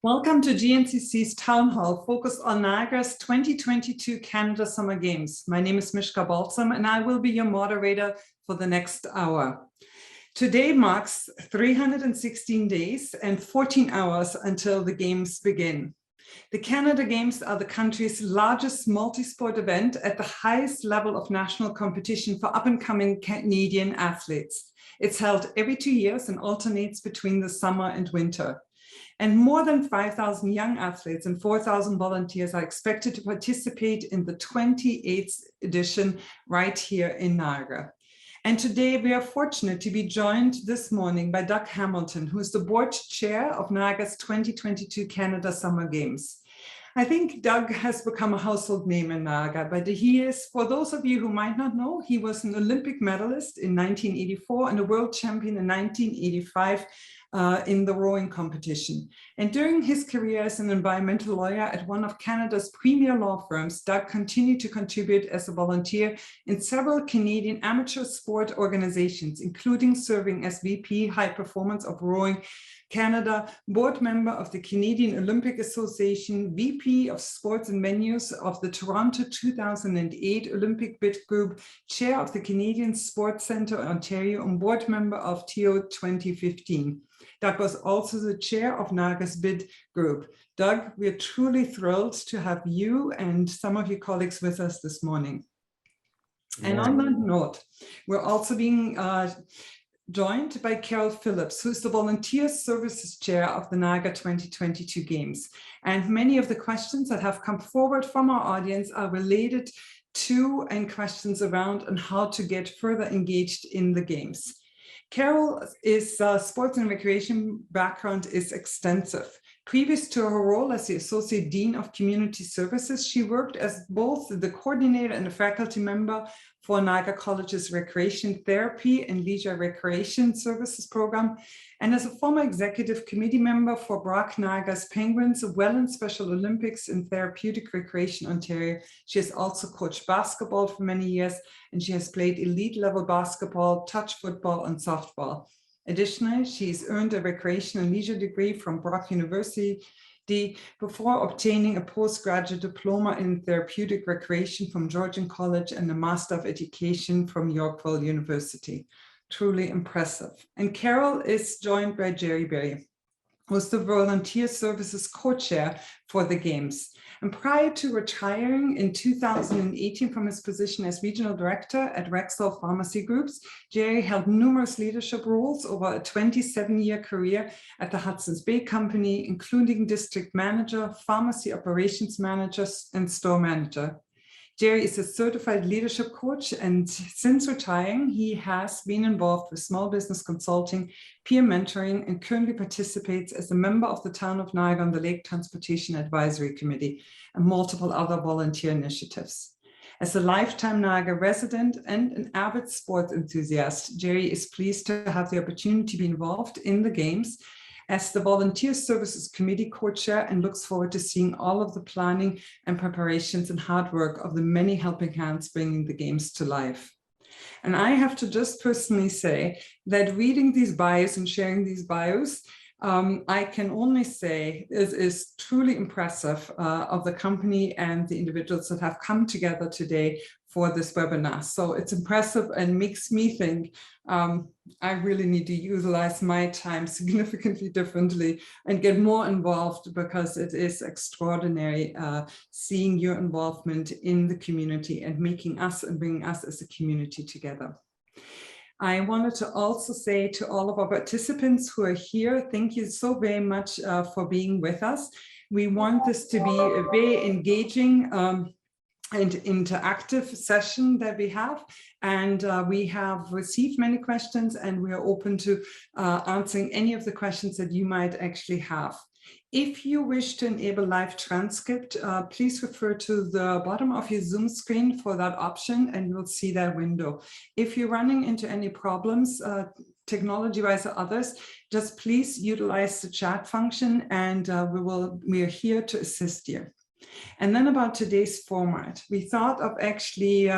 Welcome to GNCC's Town Hall, focused on Niagara's 2022 Canada Summer Games. My name is Mishka Balsam, and I will be your moderator for the next hour. Today marks 316 days and 14 hours until the Games begin. The Canada Games are the country's largest multi-sport event at the highest level of national competition for up-and-coming Canadian athletes. It's held every 2 years and alternates between the summer and winter. And more than 5,000 young athletes and 4,000 volunteers are expected to participate in the 28th edition right here in Niagara. And today we are fortunate to be joined this morning by Doug Hamilton, who is the board chair of Niagara's 2022 Canada Summer Games. I think Doug has become a household name in Niagara, but he is, for those of you who might not know, he was an Olympic medalist in 1984 and a world champion in 1985 in the rowing competition. And during his career as an environmental lawyer at one of Canada's premier law firms, Doug continued to contribute as a volunteer in several Canadian amateur sport organizations, including serving as VP High Performance of Rowing Canada, board member of the Canadian Olympic Association, VP of Sports and Venues of the Toronto 2008 Olympic Bid Group, chair of the Canadian Sports Centre Ontario, and board member of TO 2015. Doug was also the chair of Niagara's Bid Group. Doug, we're truly thrilled to have you and some of your colleagues with us this morning. And on that note, we're also being joined by Carol Phillips, who's the Volunteer Services Chair of the Niagara 2022 Games. And many of the questions that have come forward from our audience are related to and questions around and how to get further engaged in the Games. Carol's sports and recreation background is extensive. Previous to her role as the Associate Dean of Community Services, she worked as both the coordinator and a faculty member for Niagara College's Recreation Therapy and Leisure Recreation Services program, and as a former executive committee member for Brock Niagara's Penguins Welland Special Olympics in Therapeutic Recreation, Ontario. She has also coached basketball for many years, and she has played elite level basketball, touch football, and softball. Additionally, she's earned a recreation and leisure degree from Brock University before obtaining a postgraduate diploma in therapeutic recreation from Georgian College and a Master of Education from Yorkville University. Truly impressive. And Carol is joined by Jerry Berry, who's the Volunteer Services co-chair for the Games. And prior to retiring in 2018 from his position as regional director at Rexall Pharmacy Groups, Jerry held numerous leadership roles over a 27-year career at the Hudson's Bay Company, including district manager, pharmacy operations manager, and store manager. Jerry is a certified leadership coach, and since retiring, he has been involved with small business consulting, peer mentoring, and currently participates as a member of the Town of Niagara on the Lake Transportation Advisory Committee and multiple other volunteer initiatives. As a lifetime Niagara resident and an avid sports enthusiast, Jerry is pleased to have the opportunity to be involved in the Games as the Volunteer Services Committee co-chair, and looks forward to seeing all of the planning and preparations and hard work of the many helping hands bringing the Games to life. And I have to just personally say that reading these bios and sharing these bios, I can only say it is truly impressive of the company and the individuals that have come together today for this webinar. So it's impressive and makes me think I really need to utilize my time significantly differently and get more involved, because it is extraordinary seeing your involvement in the community and making us and bringing us as a community together. I wanted to also say to all of our participants who are here, thank you so very much for being with us. We want this to be a very engaging and interactive session that we have, and we have received many questions, and we are open to answering any of the questions that you might actually have. If you wish to enable live transcript, please refer to the bottom of your Zoom screen for that option, and you'll see that window. If you're running into any problems, technology-wise or others, just please utilize the chat function, and we are here to assist you. And then about today's format, we thought of actually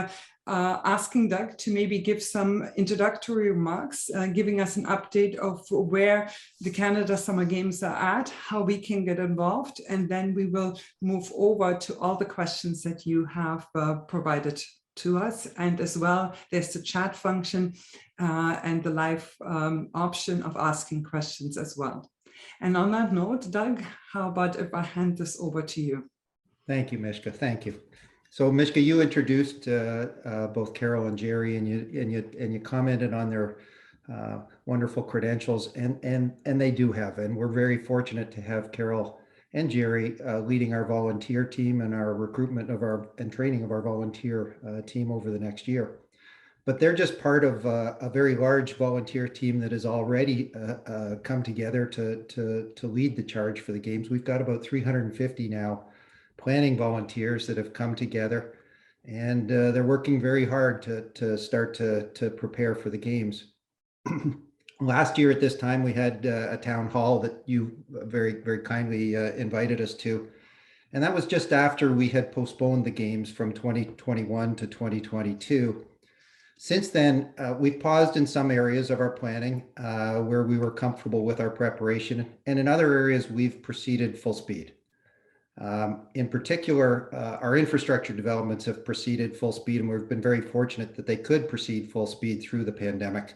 asking Doug to maybe give some introductory remarks, giving us an update of where the Canada Summer Games are at, how we can get involved, and then we will move over to all the questions that you have provided to us. And as well, there's the chat function and the live option of asking questions as well. And on that note, Doug, how about if I hand this over to you? Thank you, Mishka. Thank you. So, Mishka, you introduced both Carol and Jerry, and you commented on their wonderful credentials, and they do have, and we're very fortunate to have Carol and Jerry leading our volunteer team and our recruitment of and training of our volunteer team over the next year. But they're just part of a very large volunteer team that has already come together to lead the charge for the games. We've got about 350 now planning volunteers that have come together, and they're working very hard to start to prepare for the games. Last year at this time, we had a town hall that you very, very kindly invited us to. And that was just after we had postponed the games from 2021 to 2022. Since then, we've paused in some areas of our planning where we were comfortable with our preparation. And in other areas, we've proceeded full speed. In particular, our infrastructure developments have proceeded full speed, and we've been very fortunate that they could proceed full speed through the pandemic.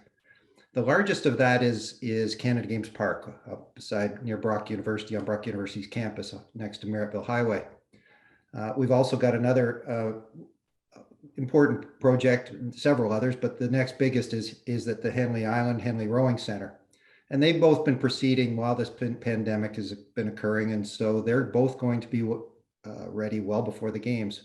The largest of that is Canada Games Park, up beside near Brock University on Brock University's campus next to Merrittville Highway. We've also got another important project, several others, but the next biggest is at the Henley Island, Henley Rowing Center. And they've both been proceeding while this pandemic has been occurring. And so they're both going to be ready well before the games.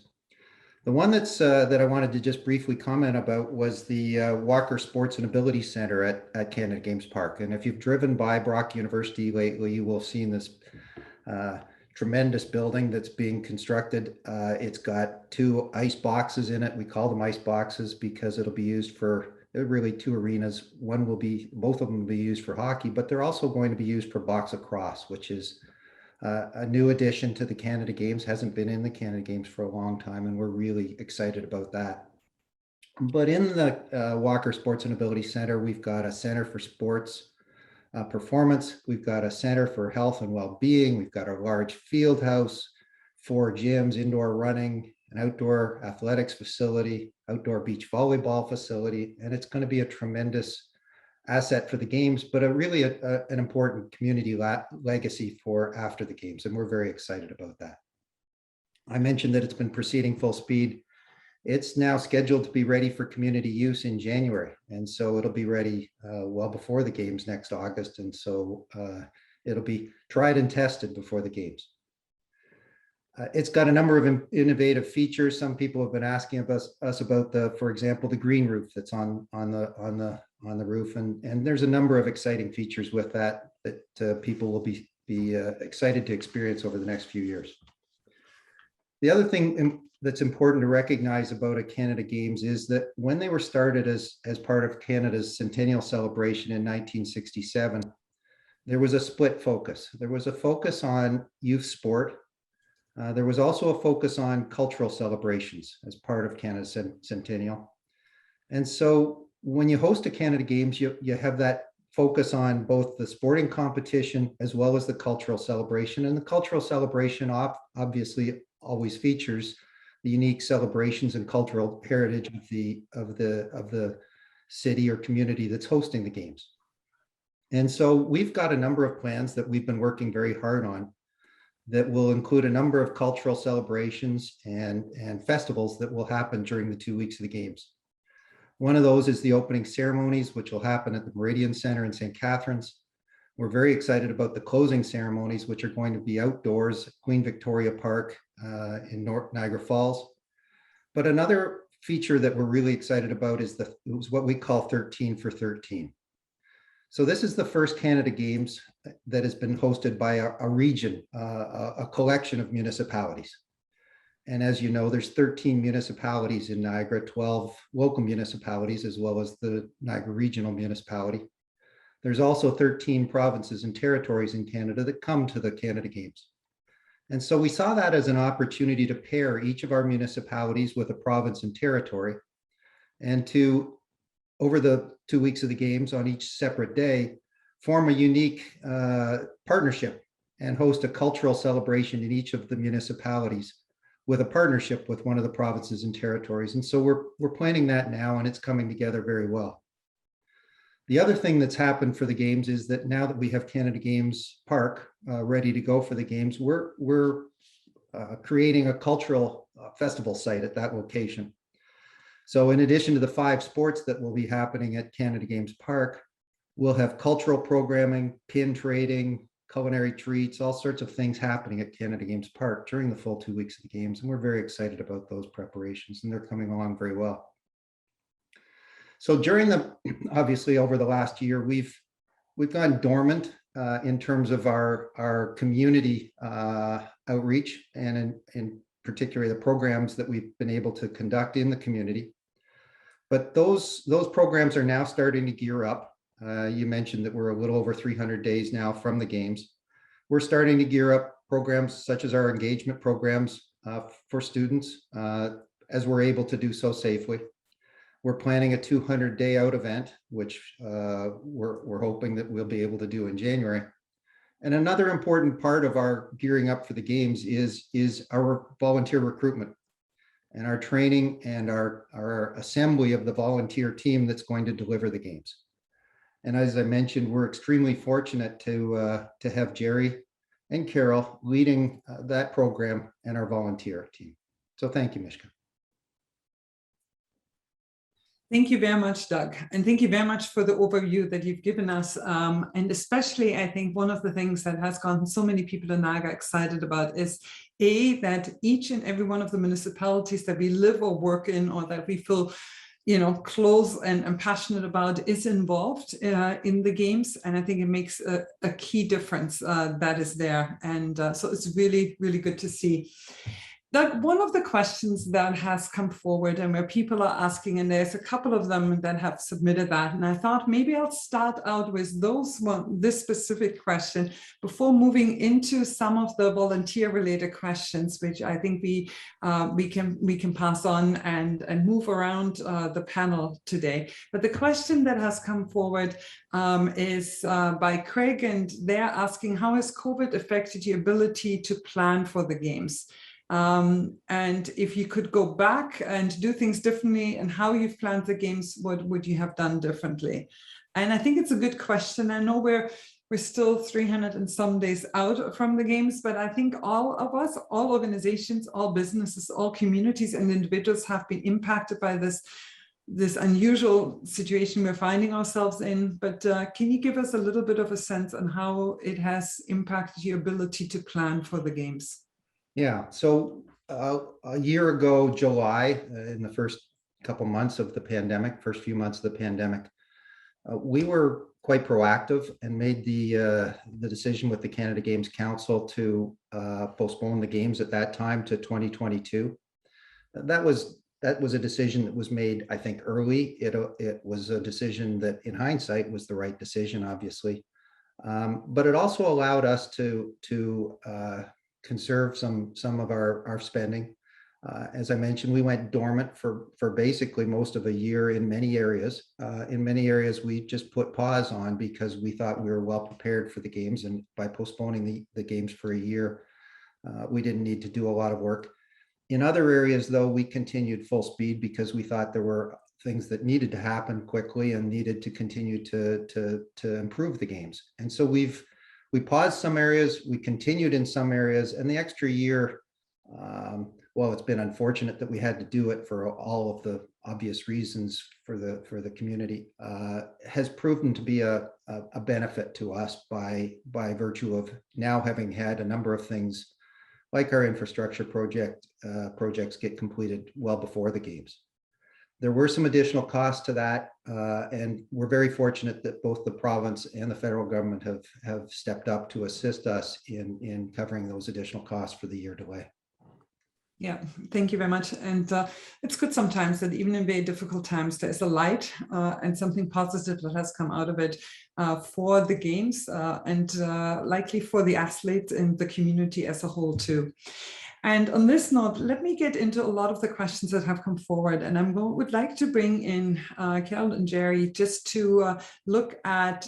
The one that I wanted to just briefly comment about was the Walker Sports and Ability Center at Canada Games Park. And if you've driven by Brock University lately, you will have seen this tremendous building that's being constructed. It's got 2 ice boxes in it. We call them ice boxes because it'll be used for really 2 arenas. Both of them will be used for hockey, but they're also going to be used for box lacrosse, which is a new addition to the Canada Games, hasn't been in the Canada Games for a long time, and we're really excited about that. But in the Walker Sports and Ability Center, we've got a center for sports performance, we've got a center for health and well-being, we've got a large field house, 4 gyms, indoor running, an outdoor athletics facility, outdoor beach volleyball facility, and it's going to be a tremendous asset for the games, but really an important community legacy for after the games, and we're very excited about that. I mentioned that it's been proceeding full speed. It's now scheduled to be ready for community use in January, and so it'll be ready well before the games next August, and so it'll be tried and tested before the games. It's got a number of innovative features. Some people have been asking us about for example, the green roof that's on the roof, and there's a number of exciting features with that people will be excited to experience over the next few years. The other thing that's important to recognize about a Canada Games is that when they were started as part of Canada's centennial celebration in 1967, there was a split focus. There was a focus on youth sport. There was also a focus on cultural celebrations as part of Canada's centennial. And so when you host a Canada Games, you have that focus on both the sporting competition as well as the cultural celebration. And the cultural celebration obviously always features the unique celebrations and cultural heritage of the city or community that's hosting the games. And so we've got a number of plans that we've been working very hard on that will include a number of cultural celebrations and festivals that will happen during the 2 weeks of the games. One of those is the opening ceremonies, which will happen at the Meridian Center in St. Catharines. We're very excited about the closing ceremonies, which are going to be outdoors at Queen Victoria Park in Niagara Falls. But another feature that we're really excited about is what we call 13 for 13. So this is the first Canada Games that has been hosted by a region, a collection of municipalities. And as you know, there's 13 municipalities in Niagara, 12 local municipalities, as well as the Niagara Regional Municipality. There's also 13 provinces and territories in Canada that come to the Canada Games. And so we saw that as an opportunity to pair each of our municipalities with a province and territory, and to, over the 2 weeks of the games on each separate day, form a unique partnership and host a cultural celebration in each of the municipalities with a partnership with one of the provinces and territories. And so we're planning that now, and it's coming together very well. The other thing that's happened for the games is that now that we have Canada Games Park ready to go for the games, we're creating a cultural festival site at that location. So in addition to the 5 sports that will be happening at Canada Games Park, we'll have cultural programming, pin trading, culinary treats, all sorts of things happening at Canada Games Park during the full 2 weeks of the games. And we're very excited about those preparations, and they're coming along very well. So during obviously over the last year, we've gone dormant in terms of our community outreach, and in particular the programs that we've been able to conduct in the community. But those programs are now starting to gear up. You mentioned that we're a little over 300 days now from the games. We're starting to gear up programs such as our engagement programs for students, as we're able to do so safely. We're planning a 200-day out event, which we're hoping that we'll be able to do in January. And another important part of our gearing up for the games is our volunteer recruitment and our training and our assembly of the volunteer team that's going to deliver the games. And as I mentioned, we're extremely fortunate to have Jerry and Carol leading that program and our volunteer team. So thank you, Mishka. Thank you very much, Doug. And thank you very much for the overview that you've given us. And especially, I think one of the things that has gotten so many people in Niagara excited about is that each and every one of the municipalities that we live or work in, or that we feel close and passionate about, is involved in the games. And I think it makes a key difference that is there. And so it's really, really good to see. Doug, one of the questions that has come forward and where people are asking, and there's a couple of them that have submitted that, and I thought maybe I'll start out with this specific question before moving into some of the volunteer-related questions, which I think we can pass on and move around the panel today. But the question that has come forward is by Craig, and they're asking, how has COVID affected your ability to plan for the games? And if you could go back and do things differently, and how you've planned the games, what would you have done differently? And I think it's a good question. I know we're still 300 and some days out from the games, but I think all of us, all organizations, all businesses, all communities and individuals have been impacted by this unusual situation we're finding ourselves in. But can you give us a little bit of a sense on how it has impacted your ability to plan for the games? Yeah, so a year ago, July, in the first couple months of the pandemic, first few months of the pandemic, we were quite proactive and made the decision with the Canada Games Council to postpone the games at that time to 2022. That was a decision that was made, I think, early. It was a decision that, in hindsight, was the right decision, obviously, but it also allowed us to conserve some of our spending. As I mentioned, we went dormant for basically most of a year in many areas. In many areas, we just put pause on because we thought we were well prepared for the games, and by postponing the games for a year, we didn't need to do a lot of work. In other areas, though, we continued full speed because we thought there were things that needed to happen quickly and needed to continue to improve the games. And so we paused some areas, we continued in some areas, and the extra year, well, it's been unfortunate that we had to do it for all of the obvious reasons for the community, has proven to be a benefit to us by virtue of now having had a number of things like our infrastructure projects get completed well before the games. There were some additional costs to that, and we're very fortunate that both the province and the federal government have stepped up to assist us in covering those additional costs for the year delay. Yeah, thank you very much. And it's good sometimes that even in very difficult times, there's a light and something positive that has come out of it for the games and likely for the athletes and the community as a whole too. And on this note, let me get into a lot of the questions that have come forward. And would like to bring in Carol and Jerry just to look at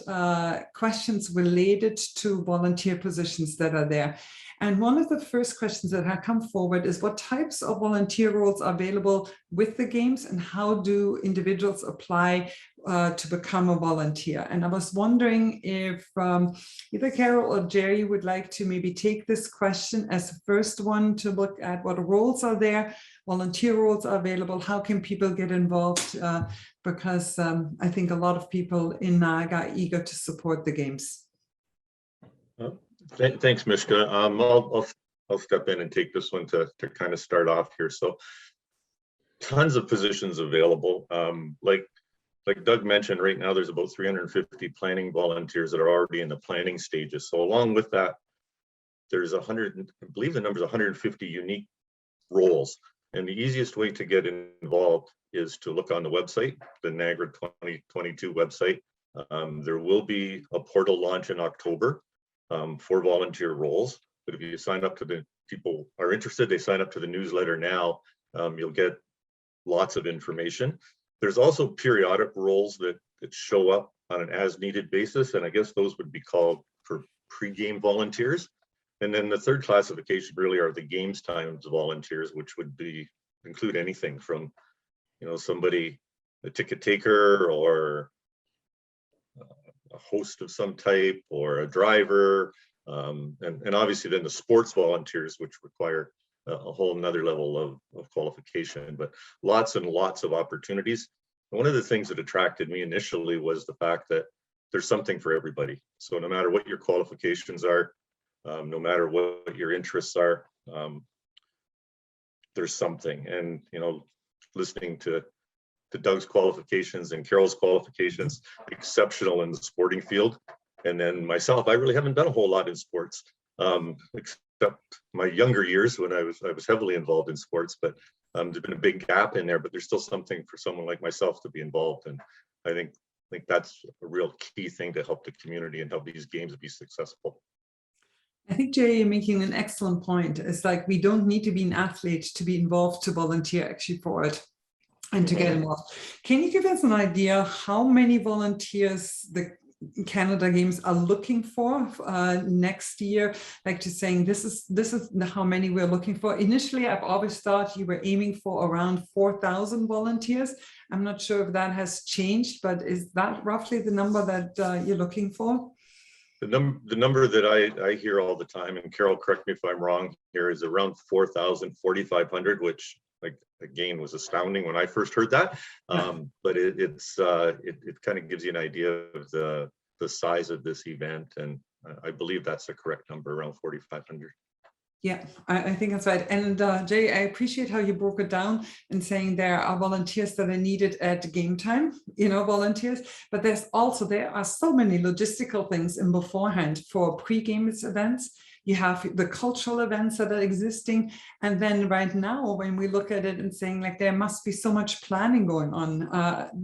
questions related to volunteer positions that are there. And one of the first questions that have come forward is what types of volunteer roles are available with the games and how do individuals apply to become a volunteer? And I was wondering if either Carol or Jerry would like to maybe take this question as the first one to look at what roles are there, volunteer roles are available, how can people get involved? Because I think a lot of people in Niagara are eager to support the games. Thanks, Mishka. I'll step in and take this one to kind of start off here. So tons of positions available. Like Doug mentioned, right now there's about 350 planning volunteers that are already in the planning stages. So along with that, there's 100, I believe the number is 150 unique roles. And the easiest way to get involved is to look on the website, the Niagara 2022 website. There will be a portal launch in October for volunteer roles. But if you sign up to the people are interested, they sign up to the newsletter now, you'll get lots of information. There's also periodic roles that show up on an as needed basis. And I guess those would be called for pre-game volunteers. And then the third classification really are the games times volunteers, which would include anything from, somebody, a ticket taker or a host of some type or a driver. And obviously then the sports volunteers, which require a whole nother level of qualification, but lots and lots of opportunities. One of the things that attracted me initially was the fact that there's something for everybody. So no matter what your qualifications are, no matter what your interests are, there's something. And, listening to Doug's qualifications and Carol's qualifications, exceptional in the sporting field. And then myself, I really haven't done a whole lot in sports, except my younger years when I was heavily involved in sports, but there's been a big gap in there, but there's still something for someone like myself to be involved in. I think that's a real key thing to help the community and help these games be successful. I think, Jerry, you're making an excellent point. It's like we don't need to be an athlete to be involved, to volunteer actually for it and to get involved. Can you give us an idea how many volunteers the Canada Games are looking for next year? Like to saying this is how many we're looking for. Initially, I've always thought you were aiming for around 4,000 volunteers. I'm not sure if that has changed, but is that roughly the number that you're looking for? The number that I hear all the time, and Carol, correct me if I'm wrong here, is around 4,000, 4,500, which again was astounding when I first heard that. But it kind of gives you an idea of the size of this event, and I believe that's the correct number, around 4,500. Yeah, I think that's right. And Jay, I appreciate how you broke it down and saying there are volunteers that are needed at game time, volunteers, but there are so many logistical things in beforehand for pre-game events. You have the cultural events that are existing. And then right now, when we look at it and saying like there must be so much planning going on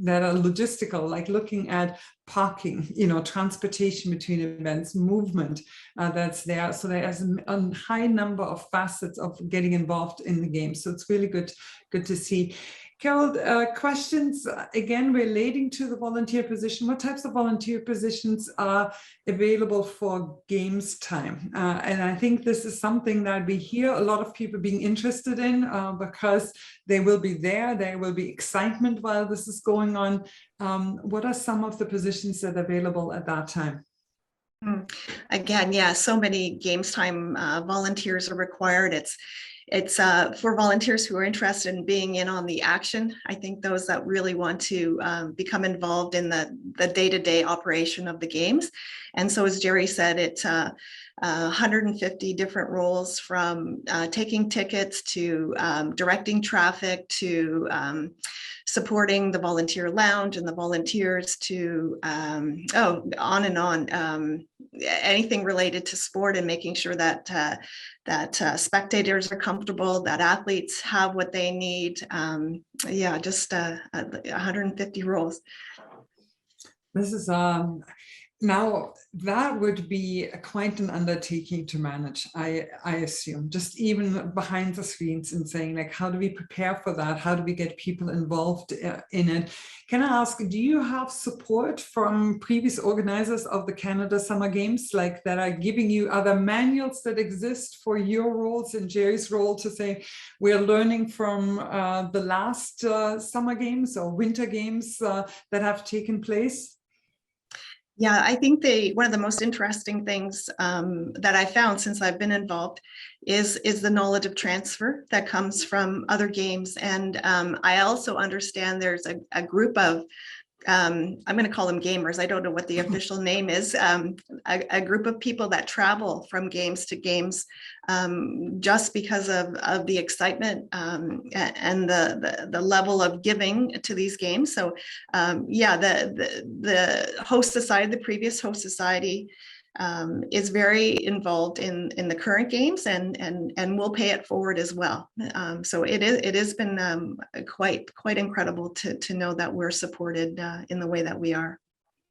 that are logistical, like looking at parking, transportation between events, movement that's there. So there's a high number of facets of getting involved in the game. So it's really good to see. Carol, questions again relating to the volunteer position. What types of volunteer positions are available for games time? And I think this is something that we hear a lot of people being interested in because they will be there. There will be excitement while this is going on. What are some of the positions that are available at that time? Again, yeah, so many games time volunteers are required. It's for volunteers who are interested in being in on the action. I think those that really want to become involved in the day-to-day operation of the games. And so as Jerry said, it's 150 different roles, from taking tickets to directing traffic to supporting the volunteer lounge and the volunteers to, on and on. Anything related to sport and making sure that spectators are comfortable, that athletes have what they need. Yeah, just 150 roles. This is now that would be quite an undertaking to manage, I assume, just even behind the screens and saying like, how do we prepare for that? How do we get people involved in it? Can I ask, do you have support from previous organizers of the Canada Summer Games, like that are giving you other manuals that exist for your roles and Jerry's role to say, we're learning from the last Summer Games or Winter Games that have taken place? Yeah, I think one of the most interesting things that I found since I've been involved is the knowledge of transfer that comes from other games. And I also understand there's a group of, I'm going to call them gamers, I don't know what the official name is, a group of people that travel from games to games just because of the excitement and the level of giving to these games. So yeah, the host society, the previous host society is very involved in the current games and will pay it forward as well. So it has been quite incredible to know that we're supported in the way that we are.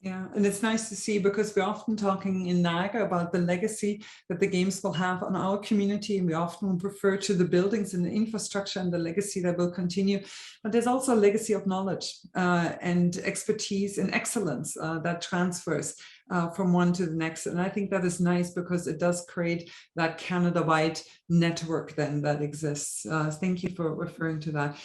Yeah, and it's nice to see, because we're often talking in Niagara about the legacy that the games will have on our community, and we often refer to the buildings and the infrastructure and the legacy that will continue. But there's also a legacy of knowledge and expertise and excellence that transfers from one to the next. And I think that is nice, because it does create that Canada-wide network then that exists. Thank you for referring to that.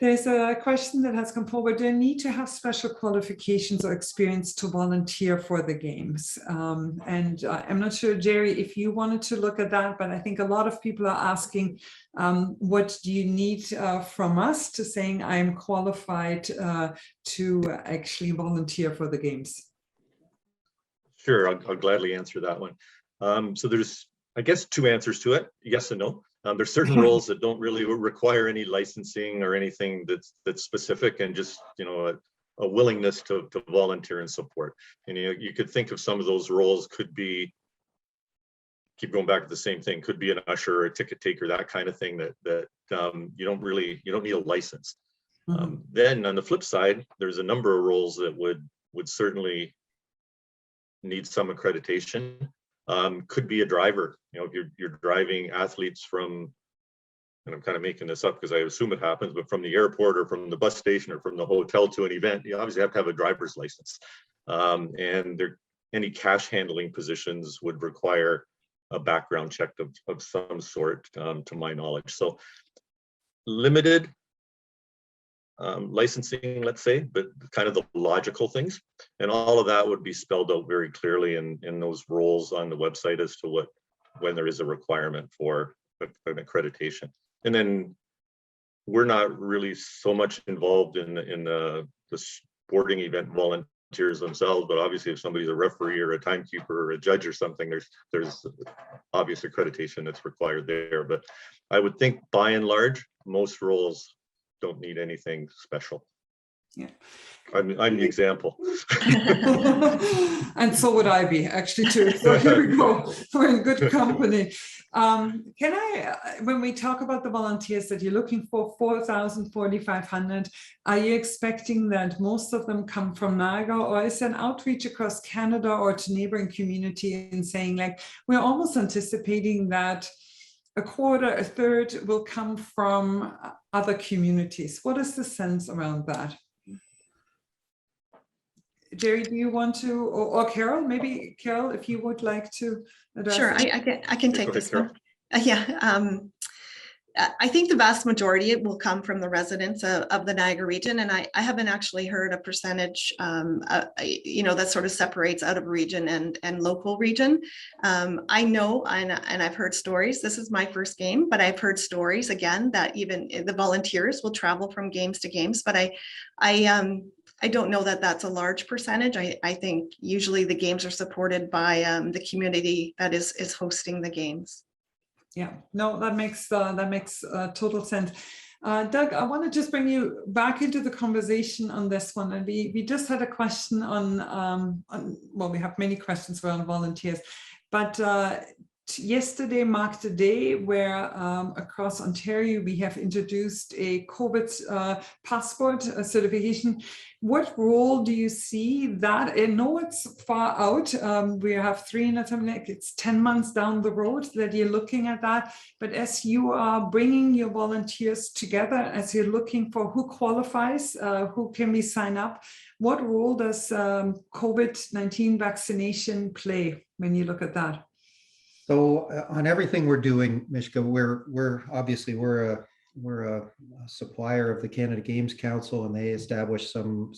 There's a question that has come forward. Do you need to have special qualifications or experience to volunteer for the games? And I'm not sure, Jerry, if you wanted to look at that, but I think a lot of people are asking, what do you need from us to saying I'm qualified to actually volunteer for the games? Sure, I'll gladly answer that one. So there's, I guess, two answers to it, yes and no. There's certain roles that don't really require any licensing or anything that's specific, and just, you know, a willingness to volunteer and support. And you could think of some of those roles could be, keep going back to the same thing, could be an usher or a ticket taker, that kind of thing that you don't need a license. Mm-hmm. Then on the flip side, there's a number of roles that would certainly need some accreditation. Could be a driver. You know, if you're driving athletes from, and I'm kind of making this up because I assume it happens, but from the airport or from the bus station or from the hotel to an event, you obviously have to have a driver's license. And any cash handling positions would require a background check of some sort, to my knowledge. So limited licensing, let's say, but kind of the logical things, and all of that would be spelled out very clearly in those roles on the website as to when there is a requirement for an accreditation. And then we're not really so much involved in the sporting event volunteers themselves, but obviously if somebody's a referee or a timekeeper or a judge or something, there's obvious accreditation that's required there. But I would think by and large, most roles don't need anything special. Yeah, I'm the example. And so would I be, actually, too. So here we go. We're in good company. When we talk about the volunteers that you're looking for, 4,000, 4,500, are you expecting that most of them come from Niagara, or is there an outreach across Canada or to neighboring community and saying, like, we're almost anticipating that a quarter, a third will come from other communities? What is the sense around that? Jerry, do you want to, or Carol, maybe Carol, if you would like to address? Sure, I can take this one. Yeah, I think the vast majority will come from the residents of the Niagara region, and I haven't actually heard a percentage, that sort of separates out of region and local region. I know, and I've heard stories. This is my first game, but I've heard stories again that even the volunteers will travel from games to games. But I don't know that that's a large percentage. I think usually the games are supported by the community that is hosting the games. Yeah, no, that makes total sense. Doug, I want to just bring you back into the conversation on this one. And we just had a question on, well, we have many questions around volunteers, but yesterday marked a day where across Ontario we have introduced a COVID passport certification. What role do you see that? I know it's far out. We have it's 10 months down the road that you're looking at that. But as you are bringing your volunteers together, as you're looking for who qualifies, who can we sign up, what role does COVID-19 vaccination play when you look at that? So on everything we're doing, Mishka, we're obviously we're a supplier of the Canada Games Council, and they establish some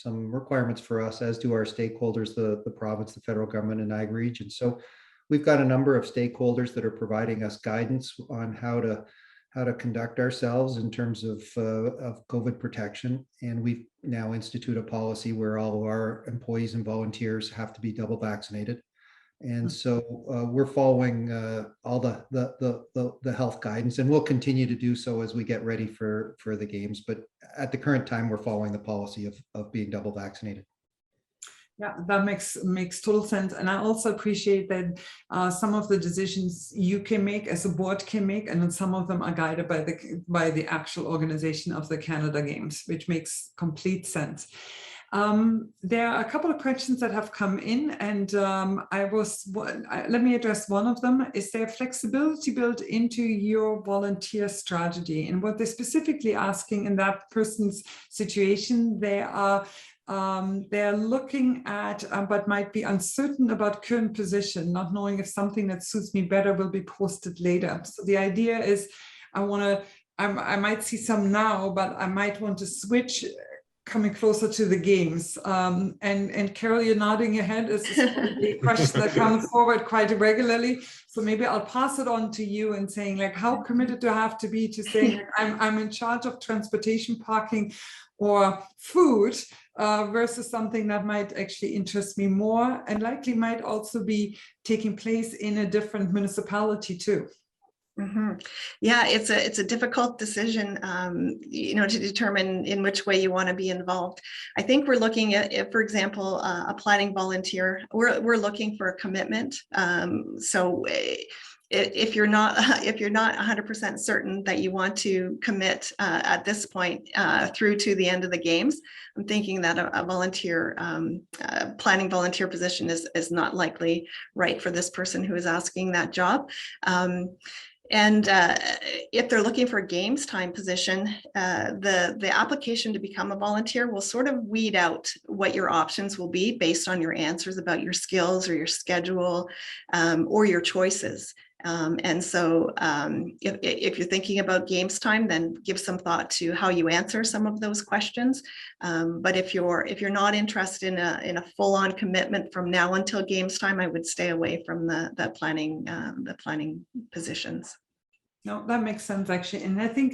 requirements for us, as do our stakeholders, the province, the federal government, and Niagara region. So we've got a number of stakeholders that are providing us guidance on how to conduct ourselves in terms of COVID protection. And we've now instituted a policy where all of our employees and volunteers have to be double vaccinated. And so we're following all the health guidance, and we'll continue to do so as we get ready for the games. But at the current time, we're following the policy of being double vaccinated. Yeah, that makes total sense. And I also appreciate that some of the decisions you can make as a board can make, and then some of them are guided by the actual organization of the Canada Games, which makes complete sense. There are a couple of questions that have come in, and let me address one of them. Is there flexibility built into your volunteer strategy? And what they're specifically asking in that person's situation, they're looking at, but might be uncertain about current position, not knowing if something that suits me better will be posted later. So the idea is, I might see some now, but I might want to switch coming closer to the games. And Carol, you're nodding your head. This is a question that comes forward quite regularly. So maybe I'll pass it on to you and saying, like, how committed do I have to be to saying, like, I'm in charge of transportation, parking, or food, versus something that might actually interest me more and likely might also be taking place in a different municipality too. Mm-hmm. Yeah, it's a difficult decision, to determine in which way you want to be involved. I think we're looking at, for example, a planning volunteer. We're looking for a commitment. So if you're not 100% certain that you want to commit at this point through to the end of the games, I'm thinking that a volunteer planning volunteer position is not likely right for this person who is asking that job. And if they're looking for a games time position, the application to become a volunteer will sort of weed out what your options will be based on your answers about your skills or your schedule or your choices. And so if you're thinking about games time, then give some thought to how you answer some of those questions. But if you're not interested in a full-on commitment from now until games time, I would stay away from the planning positions. No, that makes sense actually. And I think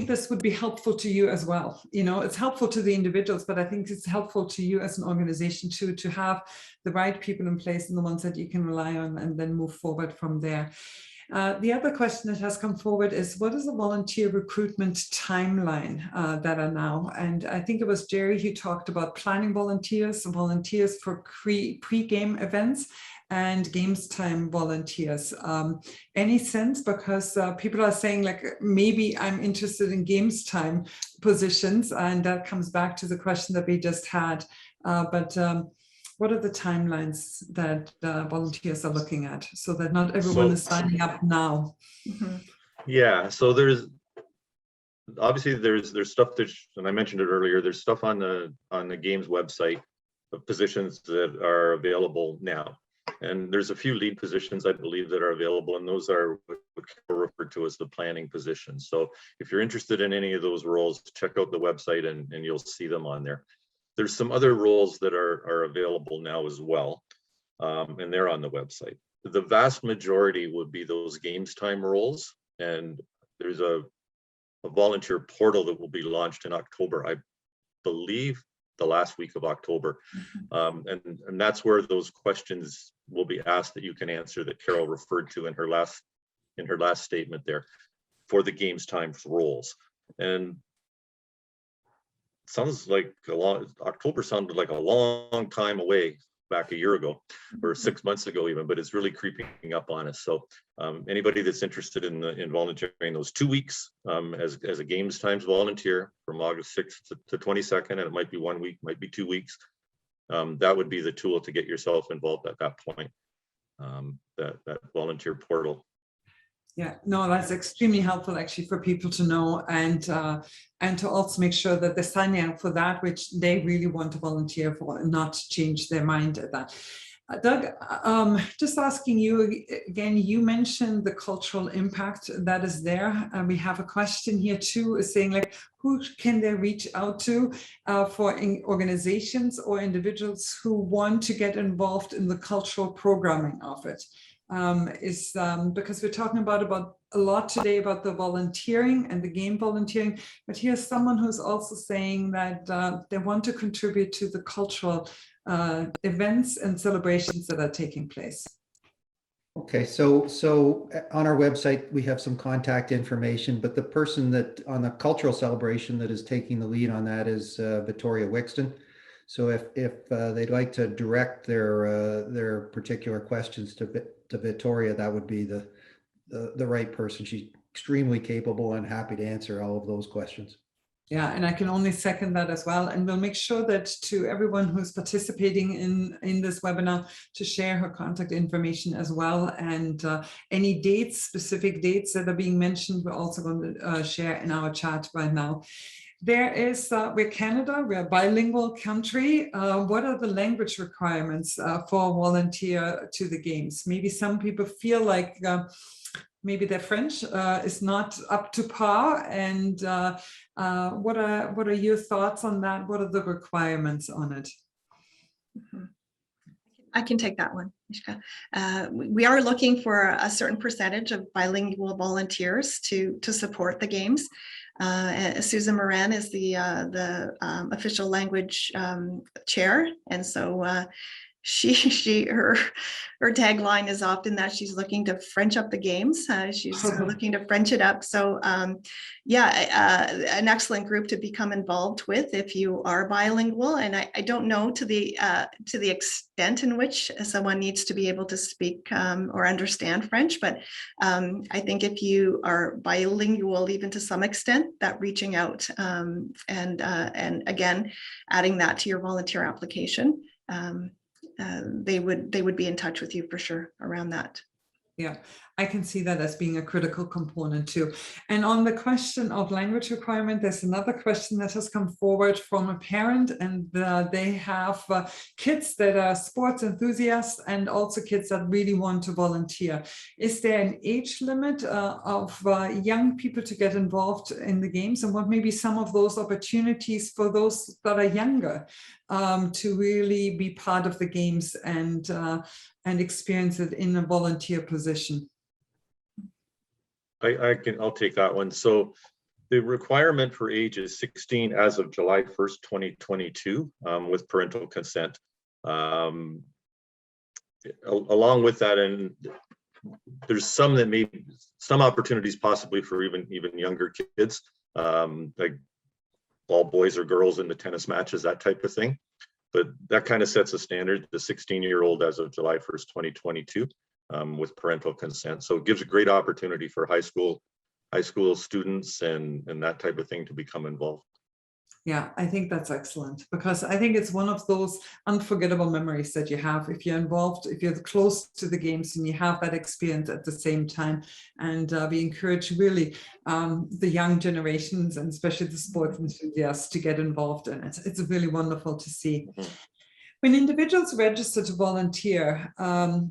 this would be helpful to you as well. It's helpful to the individuals, but I think it's helpful to you as an organization too, to have the right people in place and the ones that you can rely on and then move forward from there. The other question that has come forward is, what is the volunteer recruitment timeline that are now? And I think it was Jerry who talked about planning volunteers for pre-game events, and games time volunteers. Any sense? Because people are saying, like, maybe I'm interested in games time positions, and that comes back to the question that we just had. But what are the timelines that volunteers are looking at, so that not everyone is signing up now? Mm-hmm. Yeah, so there's stuff that, and I mentioned it earlier, there's stuff on the games website of positions that are available now. And there's a few lead positions, I believe, that are available, and those are what Carol referred to as the planning positions. So if you're interested in any of those roles, check out the website and you'll see them on there. There's some other roles that are available now as well, and they're on the website. The vast majority would be those games time roles, and there's a volunteer portal that will be launched in October, I believe, the last week of October. And that's where those questions will be asked that you can answer, that Carol referred to in her last statement there. for the games time roles. And sounds like October sounded like a long time away back a year ago or 6 months ago even, but it's really creeping up on us. So anybody that's interested in volunteering those 2 weeks as a games times volunteer from August 6th to 22nd, and it might be 1 week, might be 2 weeks, that would be the tool to get yourself involved at that point, that volunteer portal. Yeah, no, that's extremely helpful actually for people to know, and to also make sure that they're signing up for that which they really want to volunteer for and not change their mind at that. Doug, just asking you again, you mentioned the cultural impact that is there, and we have a question here too, is saying like, who can they reach out to for organizations or individuals who want to get involved in the cultural programming of it? Because we're talking about a lot today about the volunteering and the game volunteering, but here's someone who's also saying that they want to contribute to the cultural events and celebrations that are taking place. Okay, so on our website, we have some contact information, but the person that on the cultural celebration that is taking the lead on that is Vittoria Wikston. So if they'd like to direct their particular questions to Vittoria, that would be the right person. She's extremely capable and happy to answer all of those questions. Yeah, and I can only second that as well. And we'll make sure that to everyone who's participating in this webinar to share her contact information as well. And any dates, specific dates that are being mentioned, we're also going to share in our chat right now. There is, we're Canada, we're a bilingual country. What are the language requirements for a volunteer to the games? Maybe some people feel like maybe their French is not up to par. And what are your thoughts on that? What are the requirements on it? I can take that one, Mishka. We are looking for a certain percentage of bilingual volunteers to support the games. Susan Moran is the official language chair, and so her tagline is often that she's looking to French up the games. She's looking to French it up. So yeah, an excellent group to become involved with if you are bilingual. And I don't know to the extent in which someone needs to be able to speak or understand French, but I think if you are bilingual, even to some extent, that reaching out and again, adding that to your volunteer application. They would be in touch with you for sure around that. Yeah, I can see that as being a critical component too. And on the question of language requirement, there's another question that has come forward from a parent, and they have kids that are sports enthusiasts and also kids that really want to volunteer. Is there an age limit of young people to get involved in the games, and what may be some of those opportunities for those that are younger to really be part of the games and experience it in a volunteer position? I'll take that one. So the requirement for age is 16 as of July 1st, 2022, with parental consent. Along with that, and there's some that may some opportunities possibly for even younger kids, like all boys or girls in the tennis matches, that type of thing. But that kind of sets a standard, the 16-year-old as of July 1st, 2022, with parental consent. So it gives a great opportunity for high school students and that type of thing to become involved. Yeah, I think that's excellent, because I think it's one of those unforgettable memories that you have if you're involved, if you're close to the games and you have that experience at the same time. And we encourage really the young generations and especially the sports enthusiasts to get involved in it. It's really wonderful to see. When individuals register to volunteer,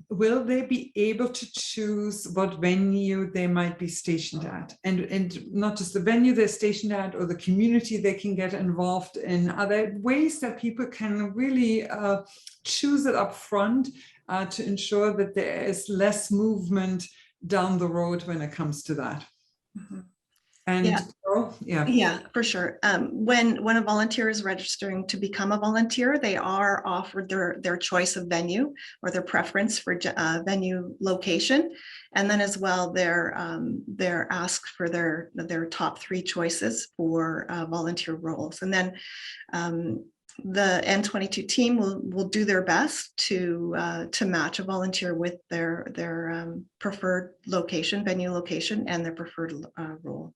will they be able to choose what venue they might be stationed at? And not just the venue they're stationed at or the community they can get involved in. Are there ways that people can really choose it up front to ensure that there is less movement down the road when it comes to that? And Yeah. Carol? Yeah. Yeah, for sure. When a volunteer is registering to become a volunteer, they are offered their choice of venue or their preference for venue location, and then as well they're asked for their top 3 choices for volunteer roles, and then the N22 team will do their best to match a volunteer with their preferred location, venue location, and their preferred role.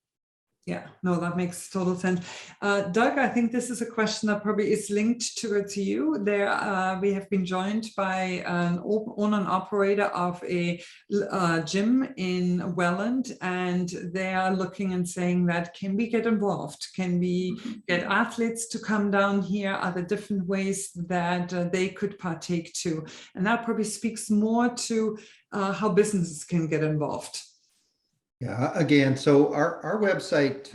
Yeah, no, that makes total sense. Doug, I think this is a question that probably is linked to you. There, we have been joined by an owner and operator of a gym in Welland, and they are looking and saying that, can we get involved? Can we get athletes to come down here? Are there different ways that they could partake too? And that probably speaks more to how businesses can get involved. Yeah, again, so our website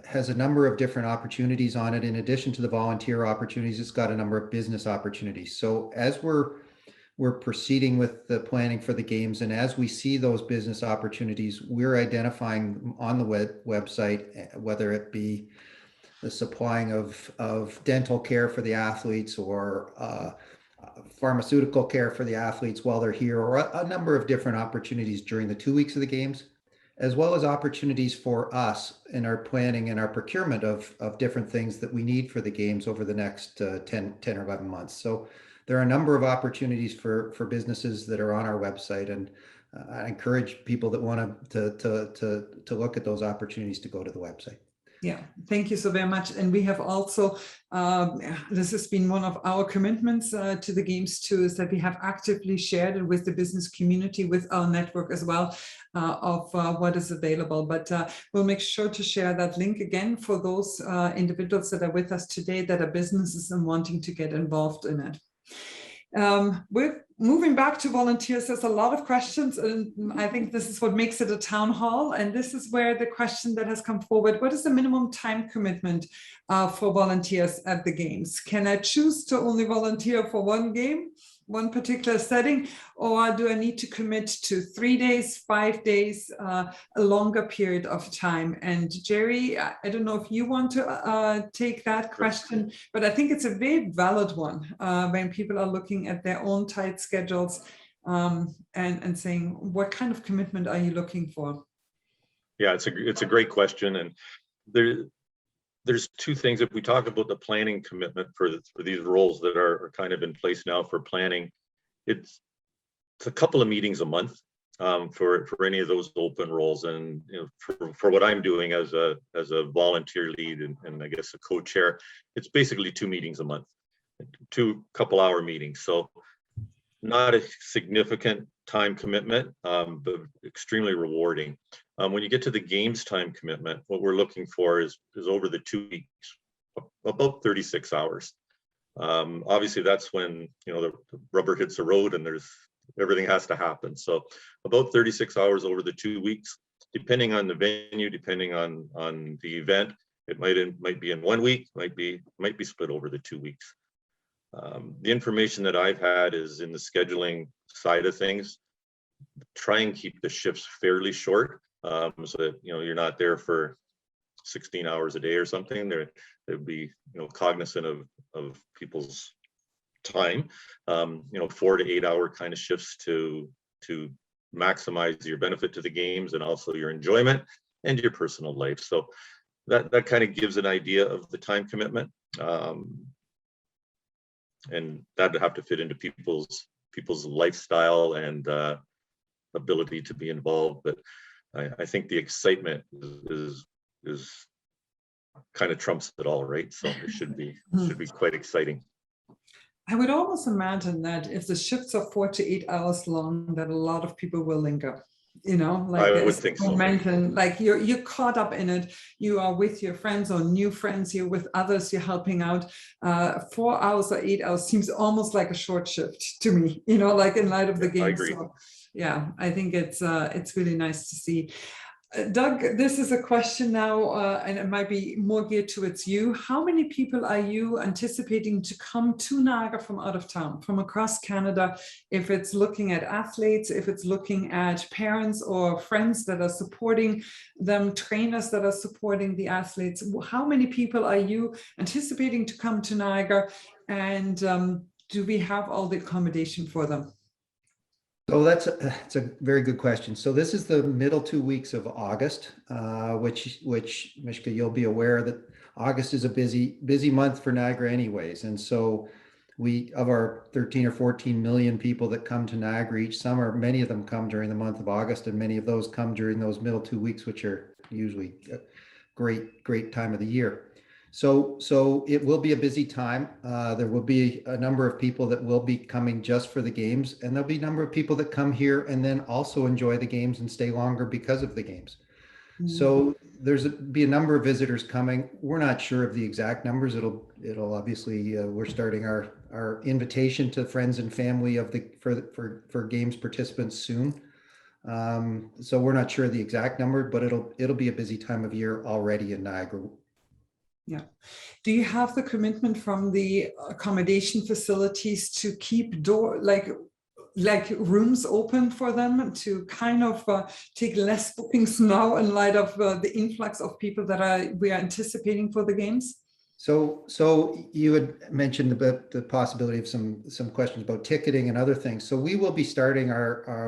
has a number of different opportunities on it. In addition to the volunteer opportunities, it's got a number of business opportunities. So as we're proceeding with the planning for the games, and as we see those business opportunities, we're identifying on the website, whether it be the supplying of dental care for the athletes, or pharmaceutical care for the athletes while they're here, or a number of different opportunities during the 2 weeks of the games, as well as opportunities for us in our planning and our procurement of different things that we need for the games over the next 10 or 11 months. So there are a number of opportunities for businesses that are on our website, and I encourage people that want to look at those opportunities to go to the website. Yeah, thank you so very much. And we have also, this has been one of our commitments to the games too, is that we have actively shared it with the business community, with our network as well, of what is available. But we'll make sure to share that link again for those individuals that are with us today that are businesses and wanting to get involved in it. We're moving back to volunteers. There's a lot of questions, and I think this is what makes it a town hall. And this is where the question that has come forward: what is the minimum time commitment for volunteers at the games? Can I choose to only volunteer for one game, one particular setting, or do I need to commit to 3 days, 5 days, a longer period of time? And Jerry, I don't know if you want to take that question, but I think it's a very valid one when people are looking at their own tight schedules and saying, what kind of commitment are you looking for? Yeah, it's a great question, and there's 2 things. If we talk about the planning commitment for these roles that are kind of in place now for planning, it's a couple of meetings a month for any of those open roles. And for what I'm doing as a volunteer lead and I guess a co-chair, it's basically 2 meetings a month, 2 couple-hour meetings. So not a significant time commitment, but extremely rewarding. When you get to the games time commitment, what we're looking for is over the 2 weeks, about 36 hours. Obviously, that's when the rubber hits the road and everything has to happen. So about 36 hours over the 2 weeks, depending on the venue, depending on the event. It might be in 1 week, might be split over the 2 weeks. The information that I've had is in the scheduling side of things. Try and keep the shifts fairly short, so that you're not there for 16 hours a day or something. They'd be cognizant of people's time. 4 to 8 hour kind of shifts to maximize your benefit to the games and also your enjoyment and your personal life. So that kind of gives an idea of the time commitment. And that'd have to fit into people's lifestyle and ability to be involved. But I think the excitement is kind of trumps it all, right? So it should be quite exciting. I would almost imagine that if the shifts are 4 to 8 hours long, that a lot of people will linger. Like I would think so. Momentum, like you're caught up in it. You are with your friends or new friends. You're with others. You're helping out. 4 hours or 8 hours seems almost like a short shift to me. Like in light of the game. I agree. So, yeah, I think it's really nice to see. Doug, this is a question now, and it might be more geared towards you. How many people are you anticipating to come to Niagara from out of town, from across Canada, if it's looking at athletes, if it's looking at parents or friends that are supporting them, trainers that are supporting the athletes? How many people are you anticipating to come to Niagara, and do we have all the accommodation for them? So that's a very good question. So this is the middle 2 weeks of August, which Mishka, you'll be aware that August is a busy month for Niagara anyways. And so of our 13 or 14 million people that come to Niagara each summer, many of them come during the month of August, and many of those come during those middle 2 weeks, which are usually a great time of the year. So it will be a busy time. There will be a number of people that will be coming just for the games, and there'll be a number of people that come here and then also enjoy the games and stay longer because of the games. Mm-hmm. So be a number of visitors coming. We're not sure of the exact numbers. It'll obviously, we're starting our invitation to friends and family for games participants soon. So we're not sure of the exact number, but it'll be a busy time of year already in Niagara. Yeah. Do you have the commitment from the accommodation facilities to keep like rooms open for them, to kind of take less bookings now in light of the influx of people that we are anticipating for the games? So you had mentioned about the possibility of some questions about ticketing and other things. So we will be starting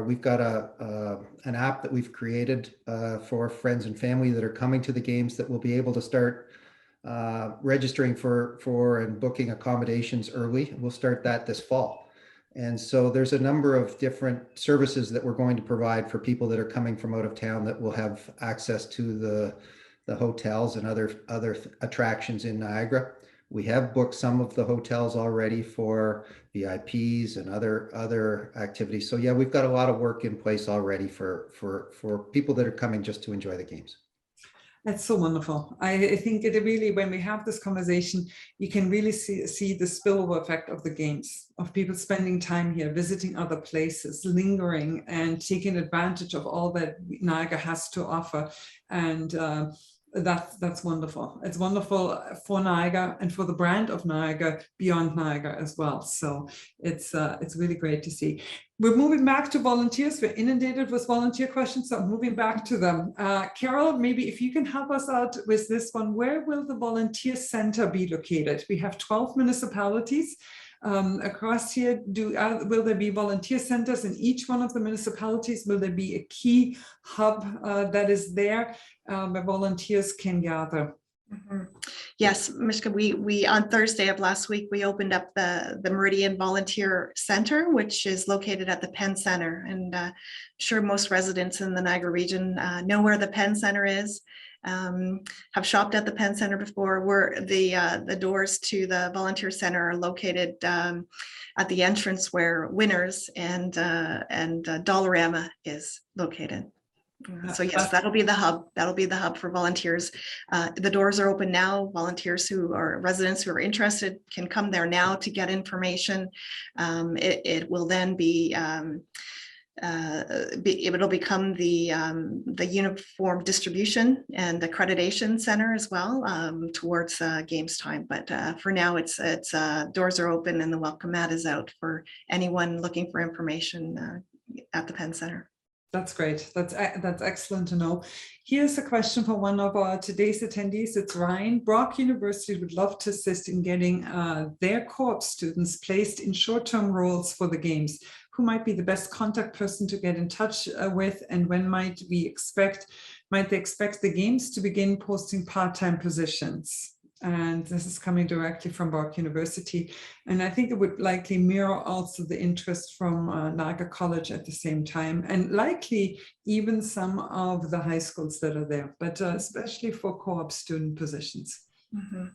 we've got an app that we've created for friends and family that are coming to the games, that will be able to start registering for and booking accommodations early. We'll start that this fall. And so there's a number of different services that we're going to provide for people that are coming from out of town, that will have access to the hotels and other attractions in Niagara. We have booked some of the hotels already for VIPs and other activities. So yeah, we've got a lot of work in place already for people that are coming just to enjoy the games. That's so wonderful. I think it really, when we have this conversation, you can really see the spillover effect of the games, of people spending time here, visiting other places, lingering, and taking advantage of all that Niagara has to offer. And that's wonderful. It's wonderful for Niagara and for the brand of Niagara beyond Niagara as well. So it's really great to see. We're moving back to volunteers. We're inundated with volunteer questions, so I'm moving back to them. Carol, maybe if you can help us out with this one, where will the volunteer center be located? We have 12 municipalities across here. Will there be volunteer centers in each one of the municipalities? Will there be a key hub that is there where volunteers can gather? Mm-hmm. Yes, Mishka, we on Thursday of last week, we opened up the Meridian Volunteer Center, which is located at the Penn Center. And sure, most residents in the Niagara region know where the Penn Center is, have shopped at the Penn Center before. Where the doors to the Volunteer Center are located at the entrance where Winners and Dollarama is located. So yes, that'll be the hub. That'll be the hub for volunteers. The doors are open now. Volunteers residents who are interested can come there now to get information. It will then it'll become the uniform distribution and accreditation center as well towards games time. But for now, it's doors are open and the welcome mat is out for anyone looking for information at the Penn Center. That's great. That's excellent to know. Here's a question for one of our today's attendees. It's Ryan. Brock University would love to assist in getting their co-op students placed in short-term roles for the games. Who might be the best contact person to get in touch with, and when might they expect the games to begin posting part-time positions? And this is coming directly from Brock University. And I think it would likely mirror also the interest from Niagara College at the same time, and likely even some of the high schools that are there, but especially for co-op student positions. Mm-hmm.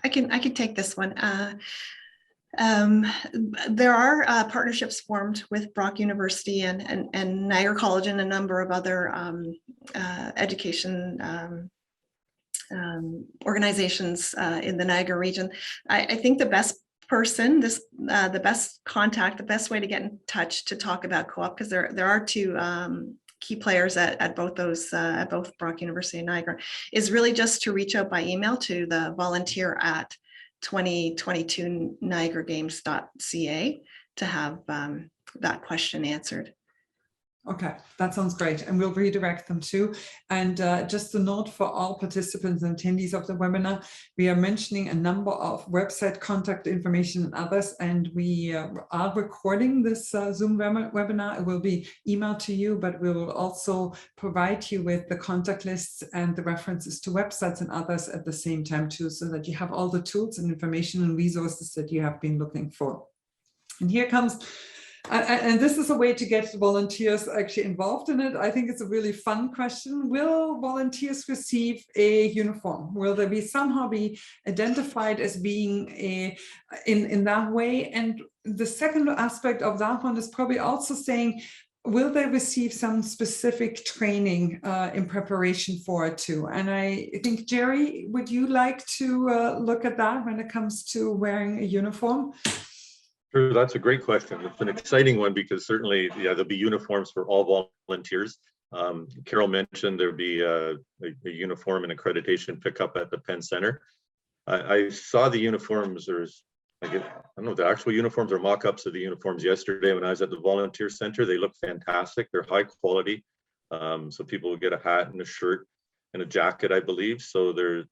I can take this one. There are partnerships formed with Brock University and Niagara College and a number of other education organizations in the Niagara region. I think the best person, the best contact, the best way to get in touch to talk about co-op, because there are two key players at both those, at both Brock University and Niagara, is really just to reach out by email to the volunteer at 2022niagaragames.ca to have that question answered. Okay, that sounds great. And we'll redirect them too. And just a note for all participants and attendees of the webinar, we are mentioning a number of website contact information and others, and we are recording this Zoom webinar. It will be emailed to you, but we will also provide you with the contact lists and the references to websites and others at the same time too, so that you have all the tools and information and resources that you have been looking for. And here comes and this is a way to get volunteers actually involved in it. I think it's a really fun question. Will volunteers receive a uniform? Will they somehow be identified as being in that way? And the second aspect of that one is probably also saying, will they receive some specific training in preparation for it too? And I think, Jerry, would you like to look at that when it comes to wearing a uniform? Sure, that's a great question. It's an exciting one because certainly, yeah, there'll be uniforms for all volunteers. Carol mentioned there'd be a uniform and accreditation pickup at the Penn Center. I saw the uniforms, I don't know, the actual uniforms or mock-ups of the uniforms yesterday when I was at the volunteer center. They look fantastic. They're high quality. So people will get a hat and a shirt and a jacket, I believe. So they're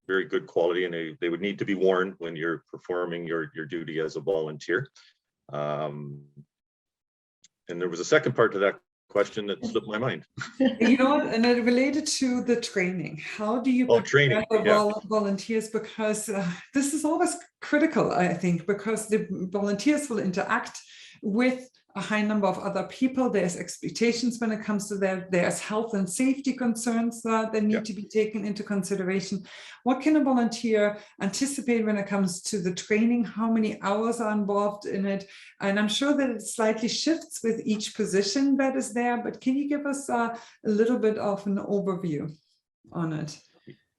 very good quality, and they would need to be worn when you're performing your duty as a volunteer. And there was a second part to that question that slipped my mind. You know what, and it related to the training. How do you training, volunteers? Because this is always critical, I think, because the volunteers will interact with a high number of other people. There's expectations when it comes to that. There's health and safety concerns that need to be taken into consideration. What can a volunteer anticipate when it comes to the training? How many hours are involved in it? And I'm sure that it slightly shifts with each position that is there, but can you give us a little bit of an overview on it?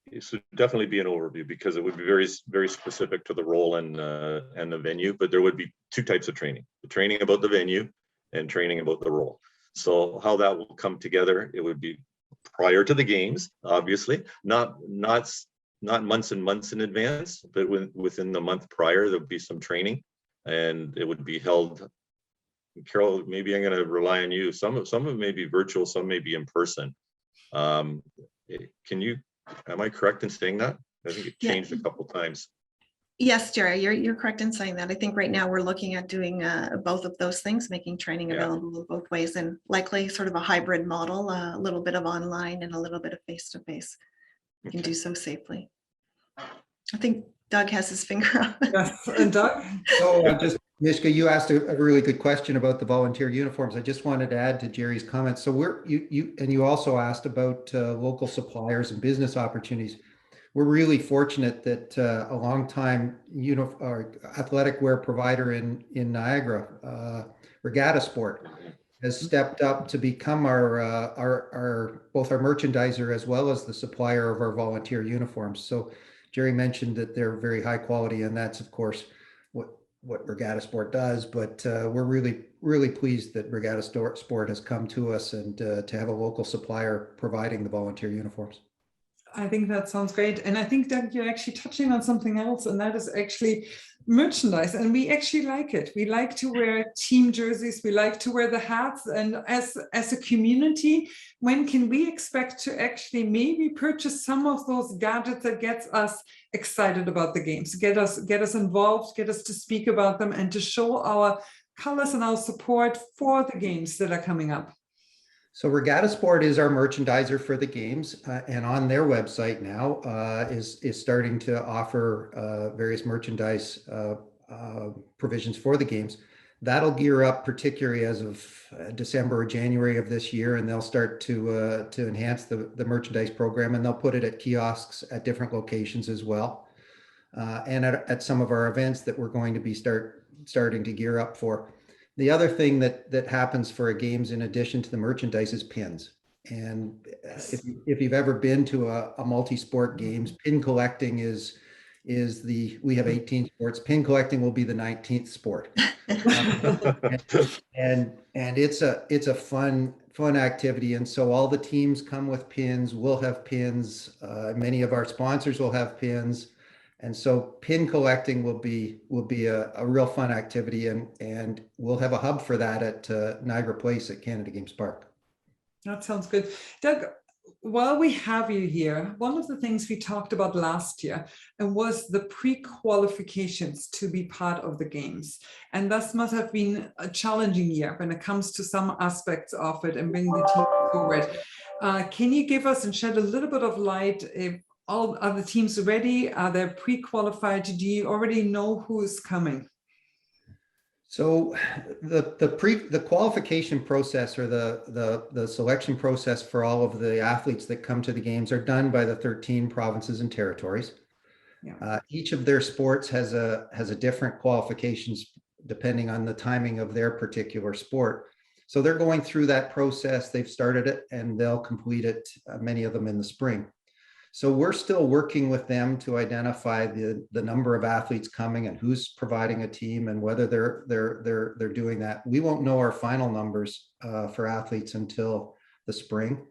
It should definitely be an overview because it would be very, very specific to the role and the venue, but there would be two types of training: the training about the venue and training about the role. So how that will come together, it would be prior to the games, obviously, not months and months in advance, but within the month prior, there would be some training, and it would be held. Carol, maybe I'm going to rely on you. Some of it may be virtual, some may be in person. Am I correct in saying that? I think it changed a couple of times. Yes, Jerry, you're correct in saying that. I think right now we're looking at doing both of those things, making training available both ways, and likely sort of a hybrid model, a little bit of online and a little bit of face-to-face. We can do so safely. I think Doug has his finger up. Yes, and Doug? Mishka, you asked a really good question about the volunteer uniforms. I just wanted to add to Jerry's comments. So you also asked about local suppliers and business opportunities. We're really fortunate that a long-time athletic wear provider in Niagara, Regatta Sport, has stepped up to become both our merchandiser as well as the supplier of our volunteer uniforms. So Jerry mentioned that they're very high quality, and that's of course what Regatta Sport does, but we're really pleased that Regatta Sport has come to us and to have a local supplier providing the volunteer uniforms. I think that sounds great. And I think that you're actually touching on something else, and that is actually merchandise. And we actually like it. We like to wear team jerseys. We like to wear the hats. And as a community, when can we expect to actually maybe purchase some of those gadgets that gets us excited about the games, get us involved, get us to speak about them, and to show our colors and our support for the games that are coming up? So Regatta Sport is our merchandiser for the games, and on their website now is starting to offer various merchandise provisions for the games. That'll gear up particularly as of December or January of this year, and they'll start to enhance the merchandise program, and they'll put it at kiosks at different locations as well, and at some of our events that we're going to be starting to gear up for. The other thing that happens for a games in addition to the merchandise is pins. And if you've ever been to a multi-sport games, pin collecting we have 18 sports. Pin collecting will be the 19th sport. And it's a fun fun activity. And so all the teams come with pins. We'll have pins. Many of our sponsors will have pins. And so pin collecting will be a real fun activity, and we'll have a hub for that at Niagara Place at Canada Games Park. That sounds good. Doug, while we have you here, one of the things we talked about last year was the pre-qualifications to be part of the games. And this must have been a challenging year when it comes to some aspects of it and bringing the team forward. Can you give us and shed a little bit of light? Are the teams ready? Are they pre-qualified? Do you already know who is coming? So the qualification process, or the selection process for all of the athletes that come to the games, are done by the 13 provinces and territories. Yeah. Each of their sports has a different qualifications depending on the timing of their particular sport. So they're going through that process. They've started it, and they'll complete it, many of them in the spring. So we're still working with them to identify the number of athletes coming and who's providing a team and whether they're doing that. We won't know our final numbers for athletes until the spring,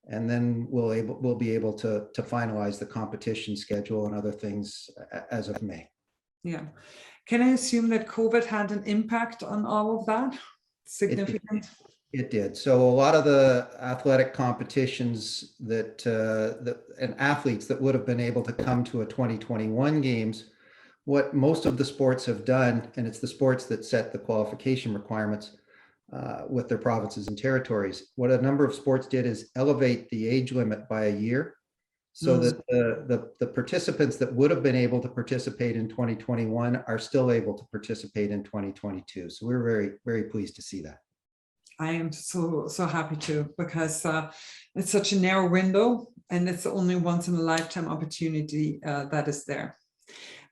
and then we'll be able to finalize the competition schedule and other things as of May. Yeah. Can I assume that COVID had an impact on all of that? Significant? It did. So a lot of the athletic competitions and athletes that would have been able to come to a 2021 games, what most of the sports have done, and it's the sports that set the qualification requirements with their provinces and territories, what a number of sports did is elevate the age limit by a year, so that the participants that would have been able to participate in 2021 are still able to participate in 2022. So we're very, very pleased to see that. I am so happy too, because it's such a narrow window, and it's the only once in a lifetime opportunity that is there.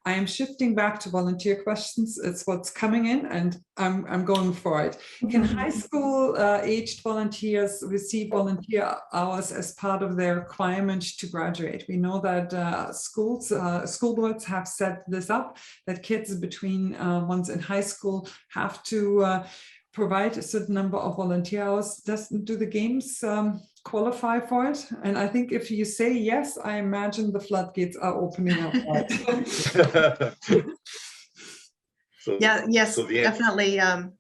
I am shifting back to volunteer questions. It's what's coming in, and I'm going for it. Can high school aged volunteers receive volunteer hours as part of their requirement to graduate? We know that school boards have set this up, that kids between ones in high school have to provide a certain number of volunteer hours. Do the games qualify for it? And I think if you say yes, I imagine the floodgates are opening up. Yes, definitely.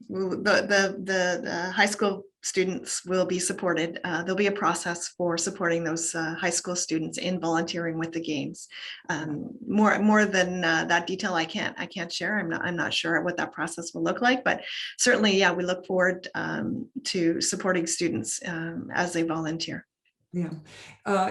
The high school students will be supported. There'll be a process for supporting those high school students in volunteering with the games. More than that detail, I can't share. I'm not sure what that process will look like, but certainly, yeah, we look forward to supporting students as they volunteer. Yeah.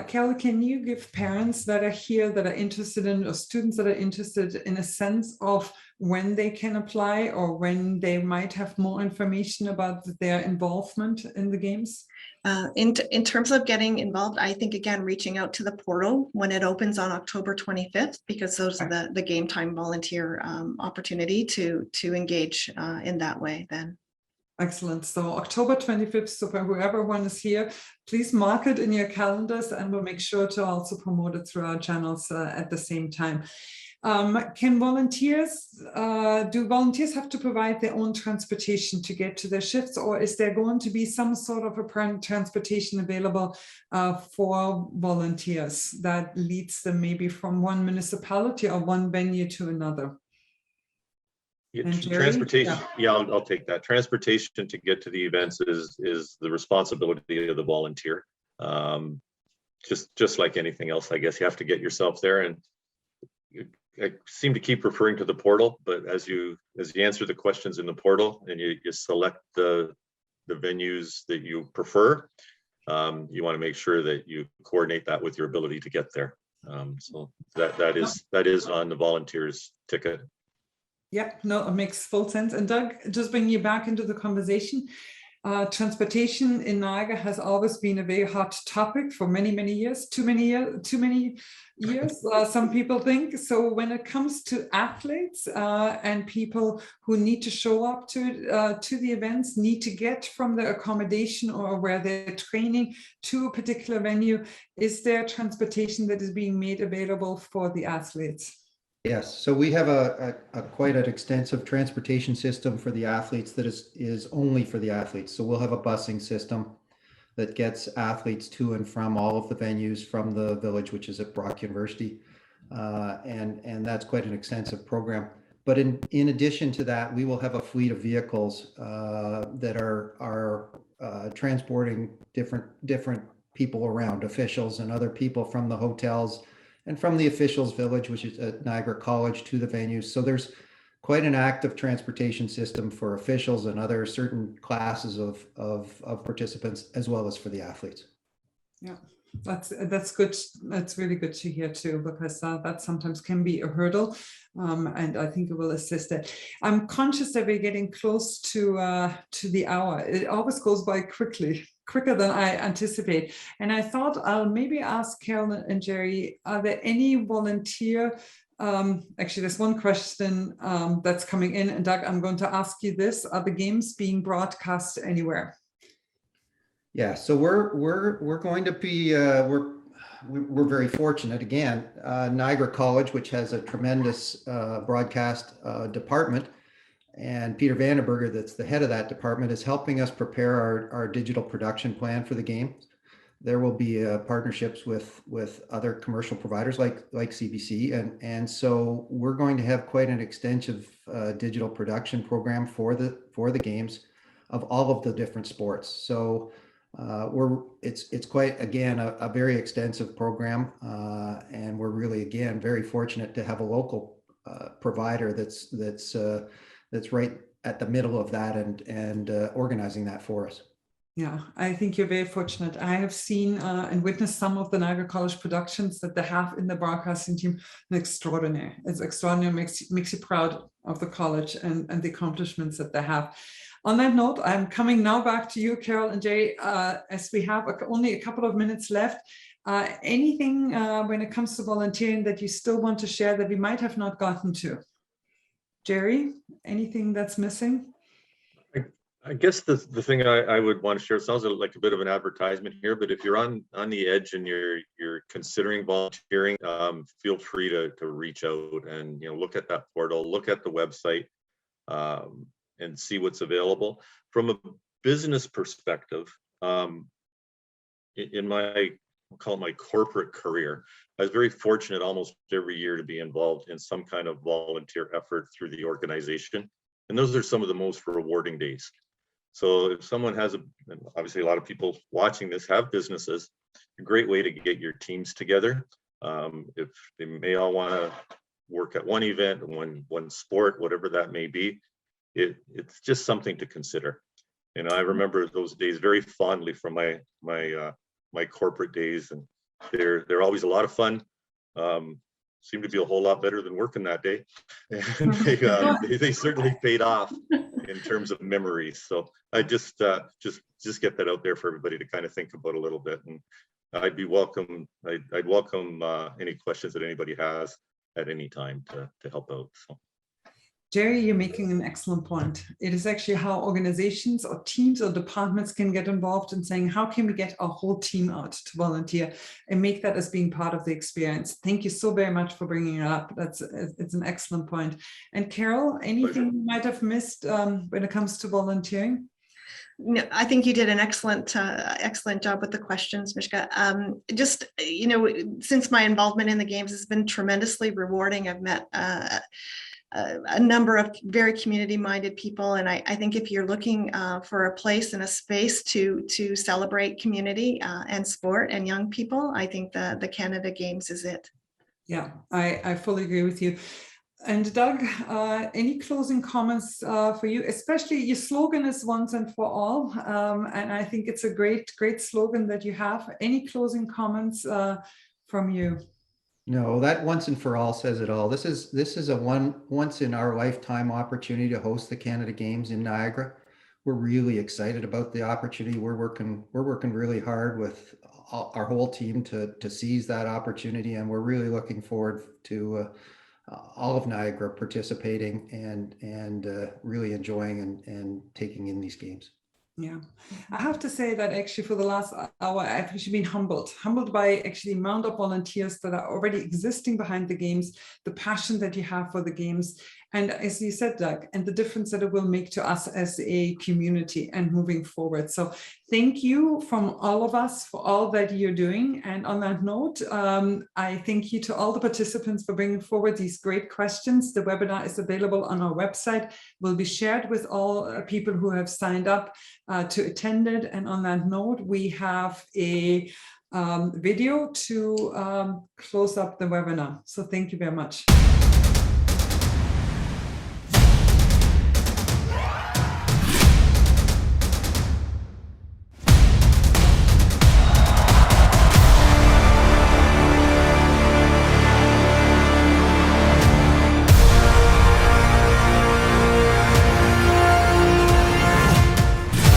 Carol, can you give parents that are here that are interested in, or students that are interested in, a sense of when they can apply or when they might have more information about their involvement in the games? In terms of getting involved, I think, again, reaching out to the portal when it opens on October 25th, because those are the game time volunteer opportunity to engage in that way then. Excellent. So October 25th, so for whoever one is here, please mark it in your calendars, and we'll make sure to also promote it through our channels at the same time. Do volunteers have to provide their own transportation to get to their shifts, or is there going to be some sort of a transportation available for volunteers that leads them maybe from one municipality or one venue to another? Transportation, yeah, I'll take that. Transportation to get to the events is the responsibility of the volunteer. Just like anything else, I guess you have to get yourself there. And I seem to keep referring to the portal, but as you answer the questions in the portal and you select the venues that you prefer, you want to make sure that you coordinate that with your ability to get there. So that is on the volunteer's ticket. Yeah, no, it makes full sense. And Doug, just bringing you back into the conversation, transportation in Niagara has always been a very hot topic for many, many years, too many years, some people think. So when it comes to athletes and people who need to show up to the events, need to get from their accommodation or where they're training to a particular venue, is there transportation that is being made available for the athletes? Yes, so we have a quite an extensive transportation system for the athletes that is only for the athletes. So we'll have a busing system. that gets athletes to and from all of the venues from the village, which is at Brock University. And that's quite an extensive program. But in addition to that, we will have a fleet of vehicles that are transporting different people around, officials and other people from the hotels and from the officials village, which is at Niagara College, to the venues. So there's quite an active transportation system for officials and other certain classes of participants, as well as for the athletes. Yeah, that's good. That's really good to hear too, because that sometimes can be a hurdle, and I think it will assist it. I'm conscious that we're getting close to the hour. It always goes by quickly, quicker than I anticipate. And I thought I'll maybe ask Carol and Jerry, are there any volunteer? Actually, there's one question that's coming in, and Doug, I'm going to ask you this: are the games being broadcast anywhere? Yeah, so we're going to be we're very fortunate again. Niagara College, which has a tremendous broadcast department, and Peter Vandenberger, that's the head of that department, is helping us prepare our digital production plan for the games. There will be partnerships with other commercial providers like CBC, and so we're going to have quite an extensive digital production program for the games of all of the different sports. So it's quite, again, a very extensive program, and we're really, again, very fortunate to have a local provider that's right at the middle of that and organizing that for us. Yeah, I think you're very fortunate. I have seen and witnessed some of the Niagara College productions that they have in the broadcasting team. Extraordinary. It's extraordinary. Makes you proud of the college and the accomplishments that they have. On that note, I'm coming now back to you, Carol and Jay, as we have only a couple of minutes left. Anything when it comes to volunteering that you still want to share that we might have not gotten to? Jerry, anything that's missing? I guess the thing I would want to share, sounds like a bit of an advertisement here, but if you're on the edge and you're considering volunteering, feel free to reach out and look at that portal, look at the website, and see what's available. From a business perspective, in my, I'll call it my corporate career, I was very fortunate almost every year to be involved in some kind of volunteer effort through the organization, and those are some of the most rewarding days. So if someone has and obviously a lot of people watching this have businesses, a great way to get your teams together. If they may all want to work at one event, one sport, whatever that may be, it's just something to consider. And I remember those days very fondly from my corporate days, and they're always a lot of fun. Seemed to be a whole lot better than working that day, and they certainly paid off in terms of memories. So I just get that out there for everybody to kind of think about a little bit, and I'd welcome any questions that anybody has at any time to help out. So. Jerry, you're making an excellent point. It is actually how organizations or teams or departments can get involved in saying, how can we get our whole team out to volunteer and make that as being part of the experience? Thank you so very much for bringing it up. It's an excellent point. And Carol, anything you might have missed when it comes to volunteering? No, I think you did an excellent job with the questions, Mishka. Just, since my involvement in the games has been tremendously rewarding, I've met a number of very community-minded people, and I think if you're looking for a place and a space to celebrate community and sport and young people, I think the Canada Games is it. Yeah, I fully agree with you. And Doug, any closing comments for you? Especially your slogan is once and for all, and I think it's a great slogan that you have. Any closing comments from you? No, that once and for all says it all. This is a once in our lifetime opportunity to host the Canada Games in Niagara. We're really excited about the opportunity. We're working really hard with our whole team to seize that opportunity, and we're really looking forward to all of Niagara participating and really enjoying and taking in these games. Yeah, I have to say that actually for the last hour, I've actually been humbled by actually the amount of volunteers that are already existing behind the games, the passion that you have for the games. And as you said, Doug, and the difference that it will make to us as a community and moving forward. So Thank you from all of us for all that you're doing. And on that note, I thank you to all the participants for bringing forward these great questions. The webinar is available on our website, will be shared with all people who have signed up to attend it. And on that note, we have a video to close up the webinar. So thank you very much.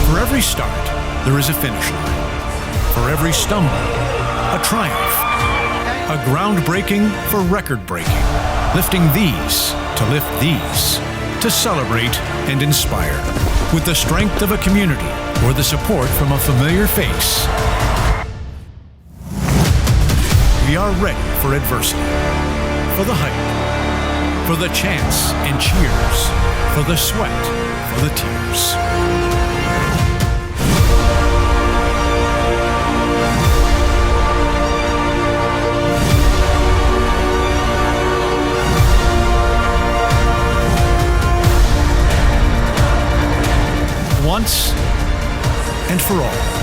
For every start, there is a finish line. For every stumble, a triumph. A groundbreaking for record-breaking. Lifting these to lift these. To celebrate and inspire. With the strength of a community or the support from a familiar face. We are ready for adversity. For the hype. For the chants and cheers. For the sweat. For the tears. Once and for all.